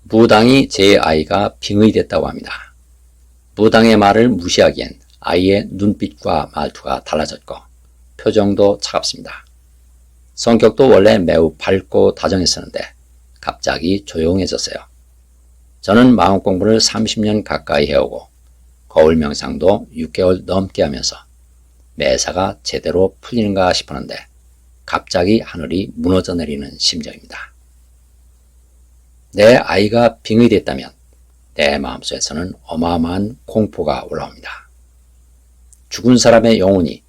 무당이 제 아이가 빙의됐다고 합니다. 무당의 말을 무시하기엔 아이의 눈빛과 말투가 달라졌고 표정도 차갑습니다. 성격도 원래 매우 밝고 다정했었는데 갑자기 조용해졌어요. 저는 마음 공부를 30년 가까이 해오고 거울 명상도 6개월 넘게 하면서 매사가 제대로 풀리는가 싶었는데 갑자기 하늘이 무너져 내리는 심정입니다. 내 아이가 빙의됐다면 내 마음속에서는 어마어마한 공포가 올라옵니다. 죽은 사람의 영혼이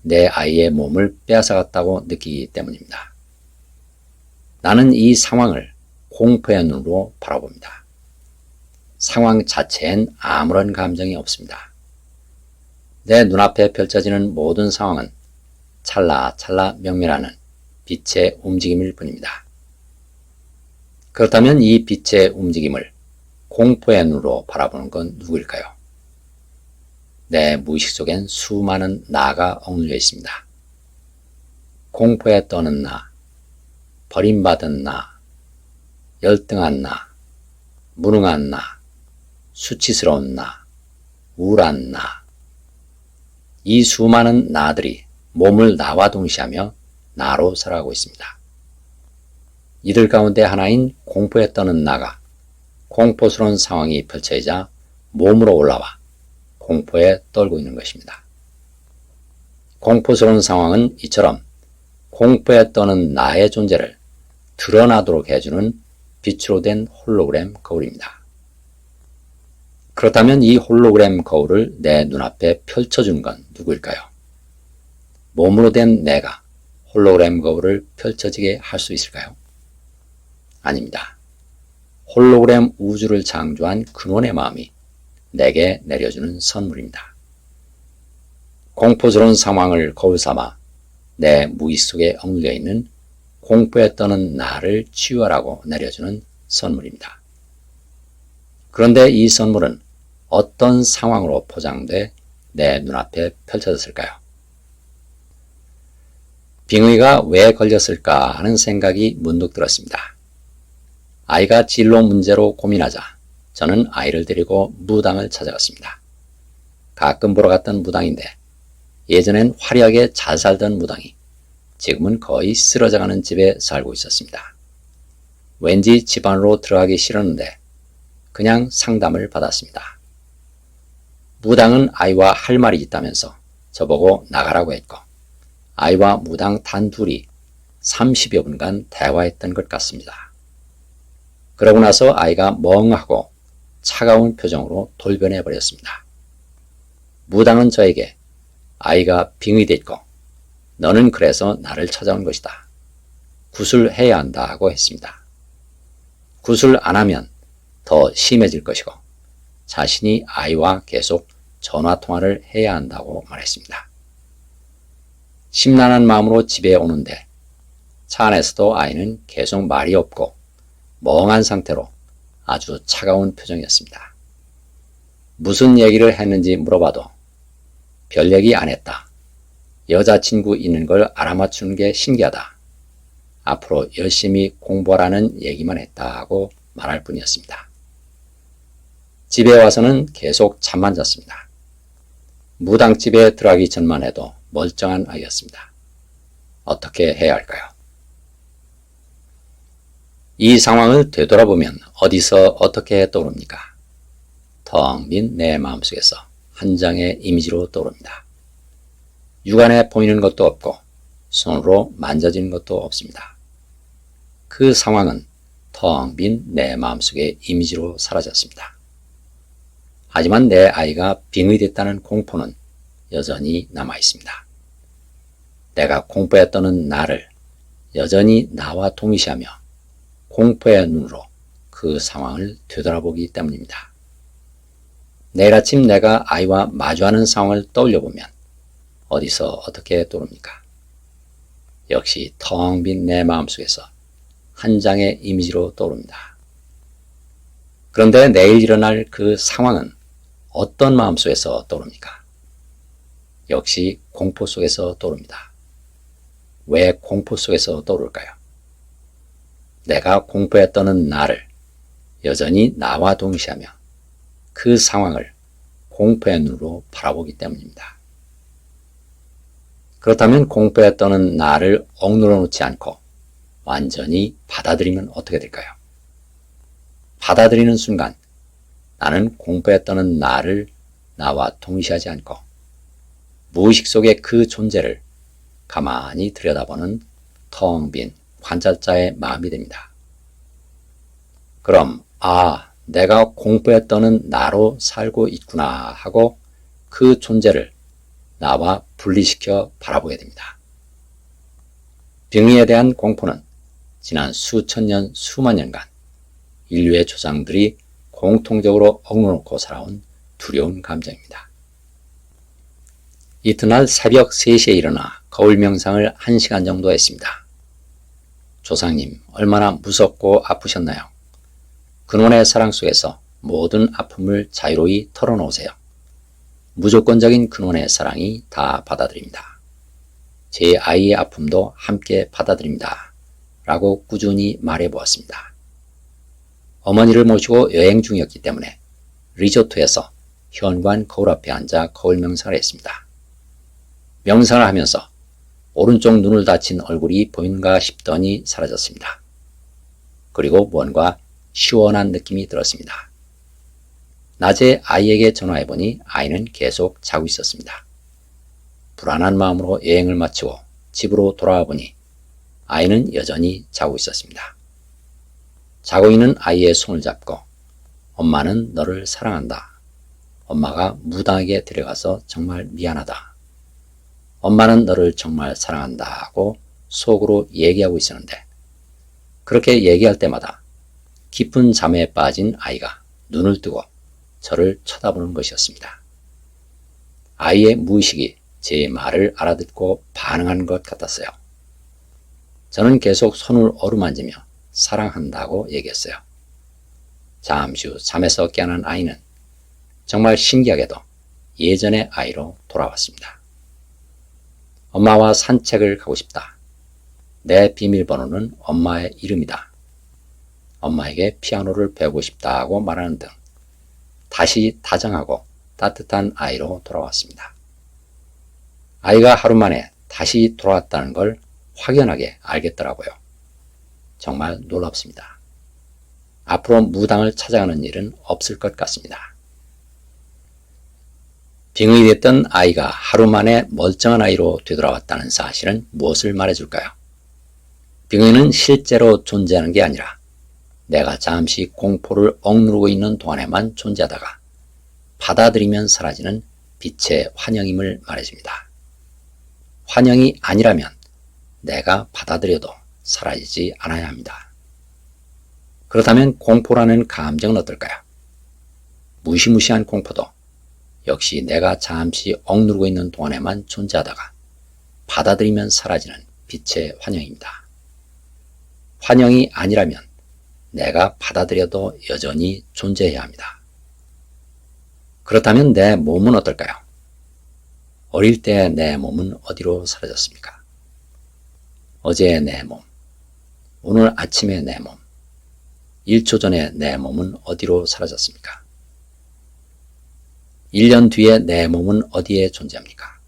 내 아이의 몸을 빼앗아갔다고 느끼기 때문입니다. 나는 이 상황을 공포의 눈으로 바라봅니다. 상황 자체엔 아무런 감정이 없습니다. 내 눈앞에 펼쳐지는 모든 상황은 찰나찰나 명멸하는 빛의 움직임일 뿐입니다. 그렇다면 이 빛의 움직임을 공포의 눈으로 바라보는 건 누구일까요? 내 무의식 속엔 수많은 나가 억눌려 있습니다. 공포에 떠는 나, 버림받은 나, 열등한 나, 무능한 나, 수치스러운 나, 우울한 나. 이 수많은 나들이 몸을 나와 동시하며 나로 살아가고 있습니다. 이들 가운데 하나인 공포에 떠는 나가 공포스러운 상황이 펼쳐지자 몸으로 올라와 공포에 떨고 있는 것입니다. 공포스러운 상황은 이처럼 공포에 떠는 나의 존재를 드러나도록 해주는 빛으로 된 홀로그램 거울입니다. 그렇다면 이 홀로그램 거울을 내 눈앞에 펼쳐준 건 누구일까요? 몸으로 된 내가 홀로그램 거울을 펼쳐지게 할 수 있을까요? 아닙니다. 홀로그램 우주를 창조한 근원의 마음이 내게 내려주는 선물입니다. 공포스러운 상황을 거울 삼아 내 무의식 속에 억눌려 있는 공포에 떠는 나를 치유하라고 내려주는 선물입니다. 그런데 이 선물은 어떤 상황으로 포장돼 내 눈앞에 펼쳐졌을까요? 빙의가 왜 걸렸을까 하는 생각이 문득 들었습니다. 아이가 진로 문제로 고민하자 저는 아이를 데리고 무당을 찾아갔습니다. 가끔 보러 갔던 무당인데 예전엔 화려하게 잘 살던 무당이 지금은 거의 쓰러져가는 집에 살고 있었습니다. 왠지 집 안으로 들어가기 싫었는데 그냥 상담을 받았습니다. 무당은 아이와 할 말이 있다면서 저보고 나가라고 했고 아이와 무당 단둘이 30여 분간 대화했던 것 같습니다. 그러고 나서 아이가 멍하고 차가운 표정으로 돌변해 버렸습니다. 무당은 저에게 아이가 빙의됐고 너는 그래서 나를 찾아온 것이다. 구술해야 한다고 했습니다. 구술 안 하면 더 심해질 것이고 자신이 아이와 계속 전화통화를 해야 한다고 말했습니다. 심란한 마음으로 집에 오는데 차 안에서도 아이는 계속 말이 없고 멍한 상태로 아주 차가운 표정이었습니다. 무슨 얘기를 했는지 물어봐도 별 얘기 안 했다. 여자친구 있는 걸 알아맞추는 게 신기하다. 앞으로 열심히 공부하라는 얘기만 했다고 말할 뿐이었습니다. 집에 와서는 계속 잠만 잤습니다. 무당집에 들어가기 전만 해도 멀쩡한 아이였습니다. 어떻게 해야 할까요? 이 상황을 되돌아보면 어디서 어떻게 떠오릅니까? 텅 빈 내 마음속에서 한 장의 이미지로 떠오릅니다. 육안에 보이는 것도 없고 손으로 만져지는 것도 없습니다. 그 상황은 텅 빈 내 마음속의 이미지로 사라졌습니다. 하지만 내 아이가 빙의됐다는 공포는 여전히 남아있습니다. 내가 공포에 떠는 나를 여전히 나와 동일시하며 공포의 눈으로 그 상황을 되돌아보기 때문입니다. 내일 아침 내가 아이와 마주하는 상황을 떠올려보면 어디서 어떻게 떠오릅니까? 역시 텅 빈 내 마음속에서 한 장의 이미지로 떠오릅니다. 그런데 내일 일어날 그 상황은 어떤 마음속에서 떠오릅니까? 역시 공포 속에서 떠오릅니다. 왜 공포 속에서 떠오를까요? 내가 공포에 떠는 나를 여전히 나와 동시하며 그 상황을 공포의 눈으로 바라보기 때문입니다. 그렇다면 공포에 떠는 나를 억눌러 놓지 않고 완전히 받아들이면 어떻게 될까요? 받아들이는 순간 나는 공포에 떠는 나를 나와 동시하지 않고 무의식 속의 그 존재를 가만히 들여다보는 텅 빈 관찰자의 마음이 됩니다. 그럼 내가 공포에 떠는 나로 살고 있구나 하고 그 존재를 나와 분리시켜 바라보게 됩니다. 빙의에 대한 공포는 지난 수천 년, 수만 년간 인류의 조상들이 공통적으로 억누르고 살아온 두려운 감정입니다. 이튿날 새벽 3시에 일어나 거울 명상을 1시간 정도 했습니다. 조상님, 얼마나 무섭고 아프셨나요? 근원의 사랑 속에서 모든 아픔을 자유로이 털어놓으세요. 무조건적인 근원의 사랑이 다 받아들입니다. 제 아이의 아픔도 함께 받아들입니다. 라고 꾸준히 말해보았습니다. 어머니를 모시고 여행 중이었기 때문에 리조트에서 현관 거울 앞에 앉아 거울 명상을 했습니다. 명상을 하면서 오른쪽 눈을 다친 얼굴이 보인가 싶더니 사라졌습니다. 그리고 뭔가 시원한 느낌이 들었습니다. 낮에 아이에게 전화해보니 아이는 계속 자고 있었습니다. 불안한 마음으로 여행을 마치고 집으로 돌아와 보니 아이는 여전히 자고 있었습니다. 자고 있는 아이의 손을 잡고 엄마는 너를 사랑한다. 엄마가 무당에게 데려가서 정말 미안하다. 엄마는 너를 정말 사랑한다 하고 속으로 얘기하고 있었는데 그렇게 얘기할 때마다 깊은 잠에 빠진 아이가 눈을 뜨고 저를 쳐다보는 것이었습니다. 아이의 무의식이 제 말을 알아듣고 반응한 것 같았어요. 저는 계속 손을 어루만지며 사랑한다고 얘기했어요. 잠시 후 잠에서 깨어난 아이는 정말 신기하게도 예전의 아이로 돌아왔습니다. 엄마와 산책을 가고 싶다. 내 비밀번호는 엄마의 이름이다. 엄마에게 피아노를 배우고 싶다고 말하는 등 다시 다정하고 따뜻한 아이로 돌아왔습니다. 아이가 하루 만에 다시 돌아왔다는 걸 확연하게 알겠더라고요. 정말 놀랍습니다. 앞으로 무당을 찾아가는 일은 없을 것 같습니다. 빙의됐던 아이가 하루 만에 멀쩡한 아이로 되돌아왔다는 사실은 무엇을 말해줄까요? 빙의는 실제로 존재하는 게 아니라 내가 잠시 공포를 억누르고 있는 동안에만 존재하다가 받아들이면 사라지는 빛의 환영임을 말해줍니다. 환영이 아니라면 내가 받아들여도 사라지지 않아야 합니다. 그렇다면 공포라는 감정은 어떨까요? 무시무시한 공포도 역시 내가 잠시 억누르고 있는 동안에만 존재하다가 받아들이면 사라지는 빛의 환영입니다. 환영이 아니라면 내가 받아들여도 여전히 존재해야 합니다. 그렇다면 내 몸은 어떨까요? 어릴 때 내 몸은 어디로 사라졌습니까? 어제의 내 몸, 오늘 아침의 내 몸, 1초 전에 내 몸은 어디로 사라졌습니까? 1년 뒤에 내 몸은 어디에 존재합니까?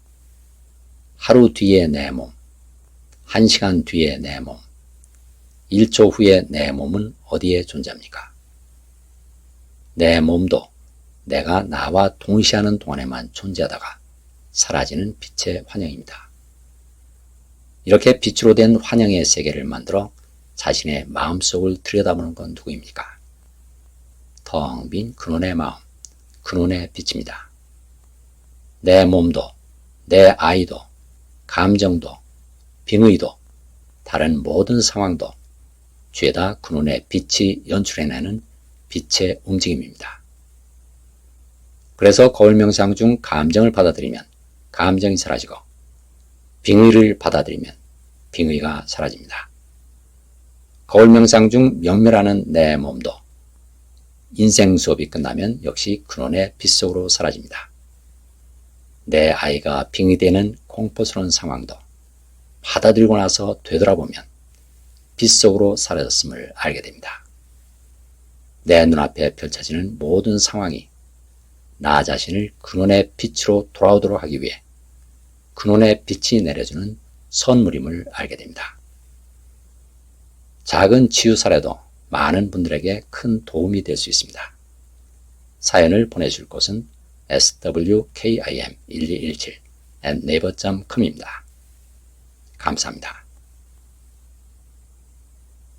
하루 뒤에 내 몸, 1시간 뒤에 내 몸, 1초 후에 내 몸은 어디에 존재합니까? 내 몸도 내가 나와 동시하는 동안에만 존재하다가 사라지는 빛의 환영입니다. 이렇게 빛으로 된 환영의 세계를 만들어 자신의 마음속을 들여다보는 건 누구입니까? 텅 빈 근원의 마음, 근원의 빛입니다. 내 몸도, 내 아이도, 감정도, 빙의도, 다른 모든 상황도 죄다 근원의 빛이 연출해내는 빛의 움직임입니다. 그래서 거울 명상 중 감정을 받아들이면 감정이 사라지고 빙의를 받아들이면 빙의가 사라집니다. 거울 명상 중 명멸하는 내 몸도 인생 수업이 끝나면 역시 근원의 빛 속으로 사라집니다. 내 아이가 빙의되는 공포스러운 상황도 받아들이고 나서 되돌아보면 빛 속으로 사라졌음을 알게 됩니다. 내 눈앞에 펼쳐지는 모든 상황이 나 자신을 근원의 빛으로 돌아오도록 하기 위해 근원의 빛이 내려주는 선물임을 알게 됩니다. 작은 치유 사례도 많은 분들에게 큰 도움이 될 수 있습니다. 사연을 보내줄 곳은 swkim1217@naver.com입니다. 감사합니다.